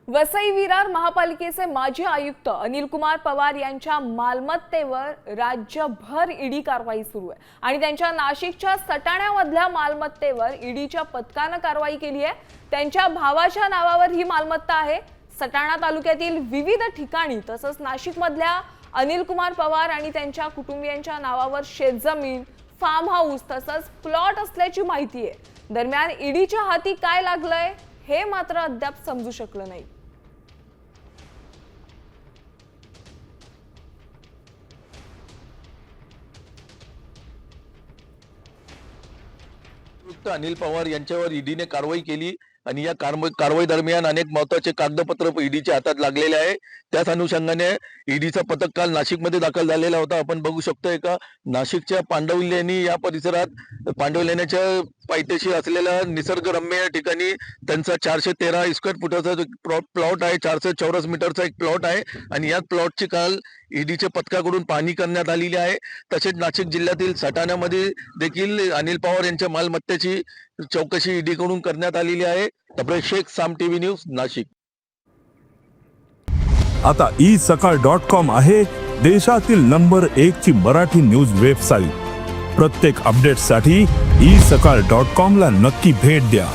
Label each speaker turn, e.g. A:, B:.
A: वसई विरार महापालिकेचे माजी आयुक्त अनिल कुमार पवार यांच्या मालमत्तेवर राज्यभर ईडी कारवाई सुरू आहे आणि त्यांच्या नाशिकच्या सटाण्यामधल्या मालमत्तेवर ईडीच्या पथकाने कारवाई केली आहे। त्यांच्या भावाच्या नावावर ही मालमत्ता आहे। सटाणा तालुक्यातील विविध ठिकाणी तसंच नाशिकमधल्या अनिल कुमार पवार आणि त्यांच्या कुटुंबियांच्या नावावर शेतजमीन, फार्म हाऊस तसंच प्लॉट असल्याची माहिती आहे। दरम्यान ईडीच्या हाती काय लागलंय हे मात्र अद्याप समजू शकलं नाही।
B: अनिल पवार यांच्यावर ईडीने कारवाई केली आणि या कारवाई दरम्यान अनेक महत्त्वाचे कागदपत्र ईडीच्या हातात लागलेले आहे। त्याच अनुषंगाने ईडीचा पथक काल नाशिकमध्ये दाखल झालेला होता। आपण बघू शकतोय का नाशिकच्या पांडवलेणी या परिसरात पांडवलेण्याच्या पायथ्याशी असलेल्या निसर्गरम्य ठिकाणी त्यांचा 413 स्क्वेअर फुटाचा प्लॉट आहे। 400 चौरस मीटरचा एक प्लॉट आहे आणि या प्लॉटची काल ईडीच्या पथकाकडून पाहणी करण्यात आलेली आहे। तसेच नाशिक जिल्ह्यातील सटाण्यामध्ये देखील अनिल पवार यांच्या मालमत्तेची चौकशी ईडी कडून करण्यात आलेली आहे। तब्रेज शेख, साम टीव्ही न्यूज, नाशिक।
C: आता isakal.com आहे देशातील नंबर 1 ची मराठी न्यूज वेबसाईट। प्रत्येक अपडेटसाठी isakal.com ला नक्की भेट द्या।